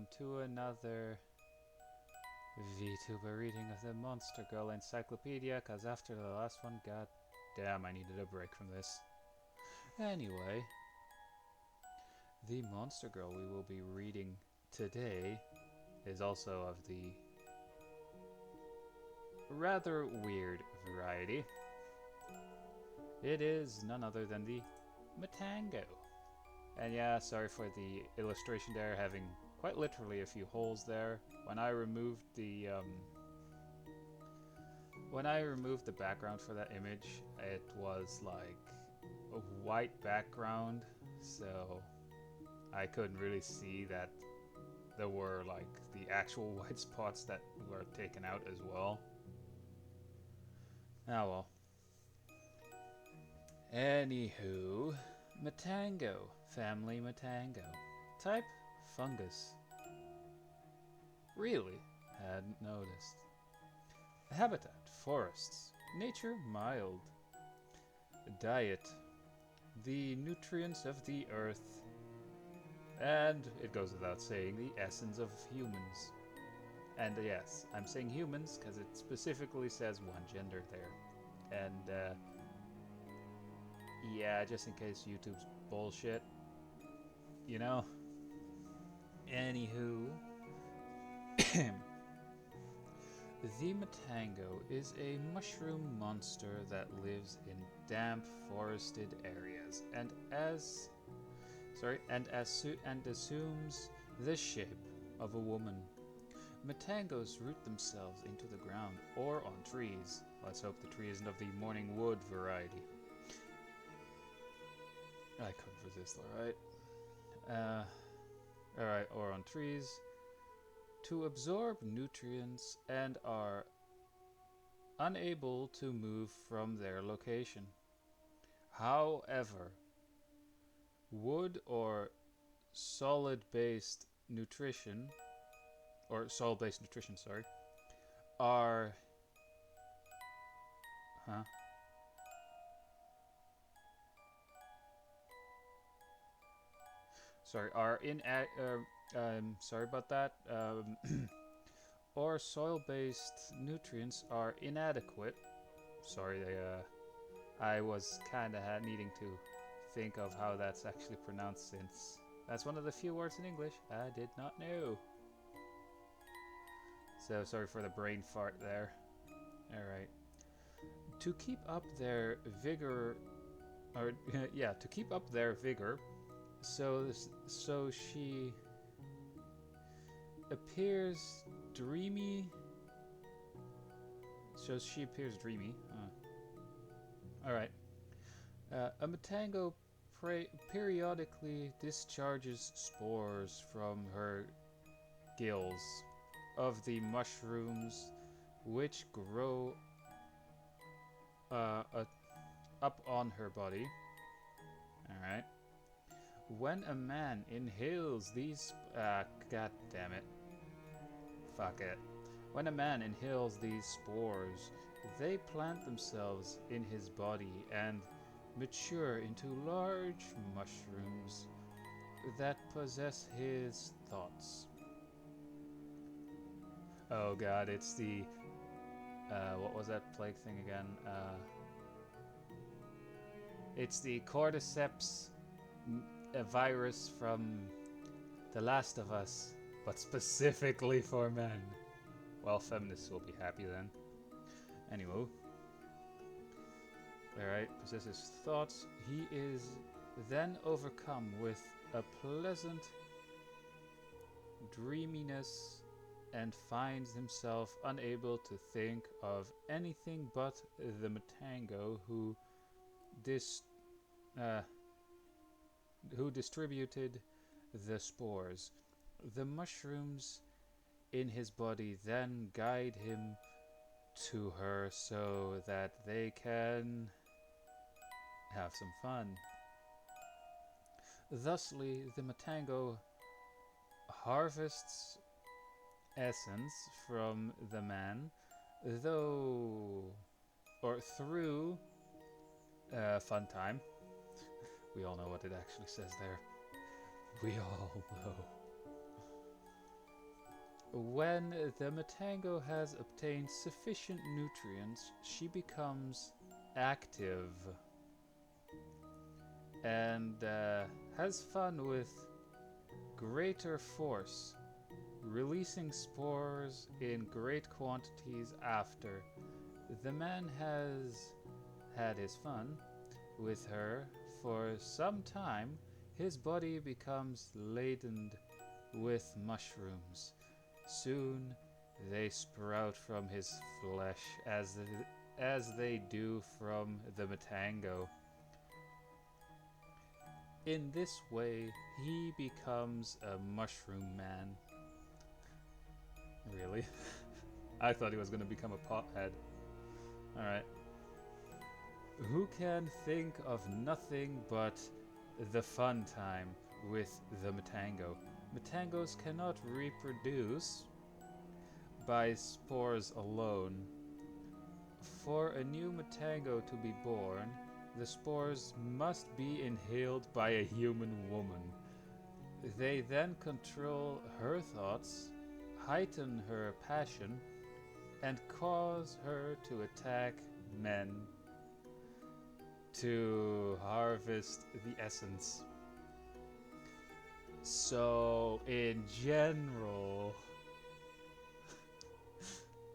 welcome to another VTuber reading of the Monster Girl Encyclopedia, cause after the last one, god damn, I needed a break from this. Anyway, the Monster Girl we will be reading today is also of the rather weird variety. It is none other than the Matango. And yeah, sorry for the illustration there, having quite literally a few holes there. When I removed the background for that image, it was like a white background, so I couldn't really see that there were like the actual white spots that were taken out as well. Ah well. Anywho, Matango, family Matango. Type, fungus. Really? Hadn't noticed. Habitat, forests. Nature, mild. Diet, the nutrients of the earth. And, it goes without saying, the essence of humans. And yes, I'm saying humans because it specifically says one gender there. And, yeah, just in case YouTube's bullshit. You know? Anywho. The Matango is a mushroom monster that lives in damp forested areas and assumes the shape of a woman. Matangos root themselves into the ground or on trees. Let's hope the tree isn't of the morning wood variety. I couldn't resist, alright. Alright, or on trees to absorb nutrients and are unable to move from their location. However, wood or solid-based nutrition, sorry, are sorry about that. Or soil-based nutrients are inadequate. Sorry, I was kind of needing to think of how that's actually pronounced, since that's one of the few words in English I did not know. So sorry for the brain fart there. Alright. To keep up their vigor, to keep up their vigor, so she appears dreamy. Alright. A Matango periodically discharges spores from her gills of the mushrooms which grow up on her body. Alright. When a man inhales these... god damn it. Fuck it. When a man inhales these spores, they plant themselves in his body and mature into large mushrooms that possess his thoughts. Oh god, it's the... what was that plague thing again? It's the cordyceps virus from The Last of Us, but specifically for men. Well, feminists will be happy then. Anyway. Alright, possesses thoughts. He is then overcome with a pleasant dreaminess and finds himself unable to think of anything but the Matango who distributed the spores. The mushrooms in his body then guide him to her so that they can have some fun. Thusly, the Matango harvests essence from the man, through fun time. We all know what it actually says there. We all know. When the Matango has obtained sufficient nutrients, she becomes active and has fun with greater force, releasing spores in great quantities after. The man has had his fun with her for some time. His body becomes laden with mushrooms. Soon they sprout from his flesh as they do from the Matango. In this way, he becomes a mushroom man. Really? I thought he was going to become a pothead. Alright. Who can think of nothing but the fun time with the Matango? Matangos cannot reproduce by spores alone. For a new Matango to be born, the spores must be inhaled by a human woman. They then control her thoughts, heighten her passion, and cause her to attack men to harvest the essence. So, in general,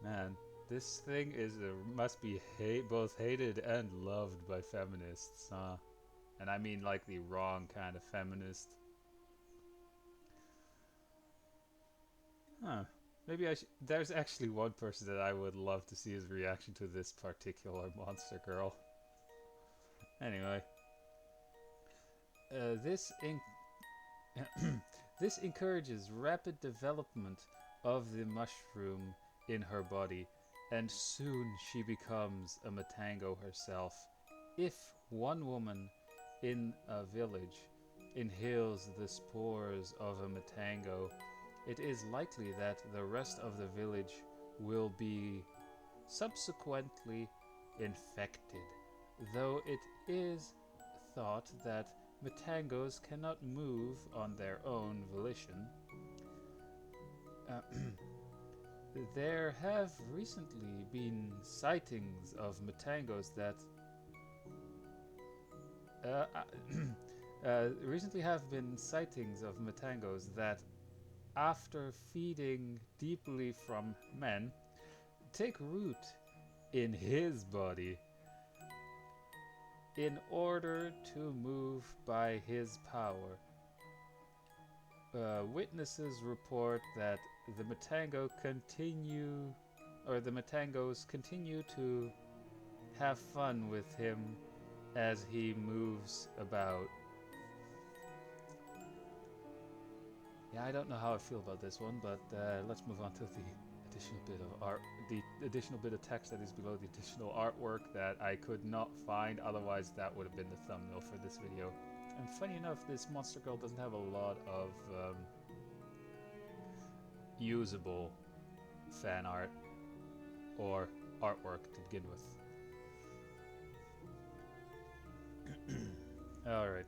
man, this thing must be both hated and loved by feminists, huh? And I mean like the wrong kind of feminist. Huh. Maybe there's actually one person that I would love to see his reaction to this particular monster girl. Anyway. This encourages rapid development of the mushroom in her body, and soon she becomes a Matango herself. If one woman in a village inhales the spores of a Matango, it is likely that the rest of the village will be subsequently infected, though it is thought that Matangos cannot move on their own volition. There have recently been sightings of Matangos that after feeding deeply from men, take root in his body in order to move by his power. Witnesses report that the Matangos continue to have fun with him as he moves about. Yeah, I don't know how I feel about this one, but let's move on to the additional bit of art, the additional bit of text that is below the additional artwork that I could not find, otherwise that would have been the thumbnail for this video. And funny enough, this monster girl doesn't have a lot of usable fan art or artwork to begin with. Alright,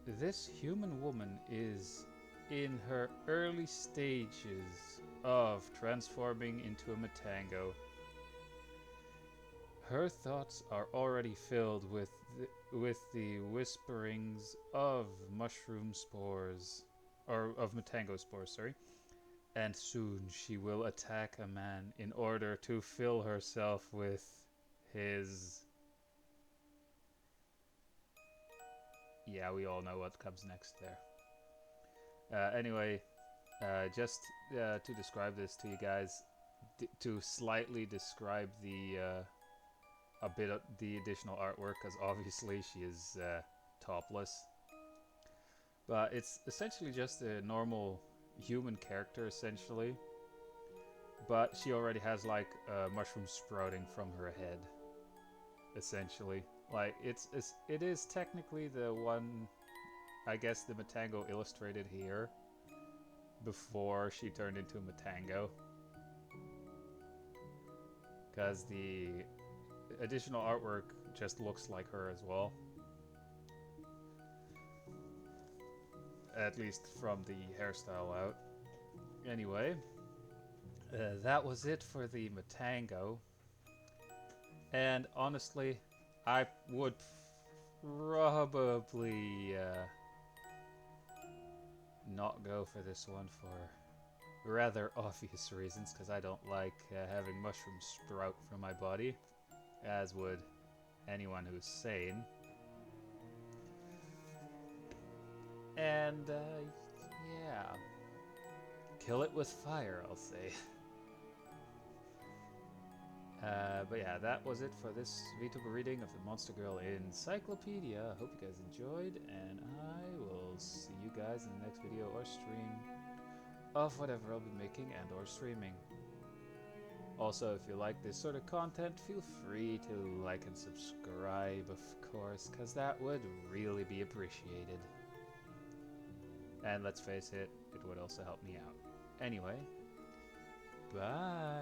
this human woman is in her early stages of transforming into a Matango. Her thoughts are already filled with the whisperings of mushroom spores, or of Matango spores, sorry. And soon she will attack a man in order to fill herself with his... Yeah, we all know what comes next there. Anyway, just to describe this to you guys, to slightly describe the a bit of the additional artwork, because obviously she is topless. But it's essentially just a normal human character, essentially. But she already has like a mushroom sprouting from her head, essentially. Like it is technically the one, I guess, the Matango illustrated here before she turned into a Matango, because the additional artwork just looks like her as well, at least from the hairstyle out. Anyway, That was it for the Matango. And honestly, I would probably not go for this one for rather obvious reasons, because I don't like having mushrooms sprout from my body, as would anyone who's sane. And, yeah. Kill it with fire, I'll say. But yeah, that was it for this VTuber reading of the Monster Girl Encyclopedia. I hope you guys enjoyed, and I will see you guys in the next video or stream of whatever I'll be making and or streaming. Also, if you like this sort of content, feel free to like and subscribe, of course, because that would really be appreciated. And let's face it, it would also help me out. Anyway, bye!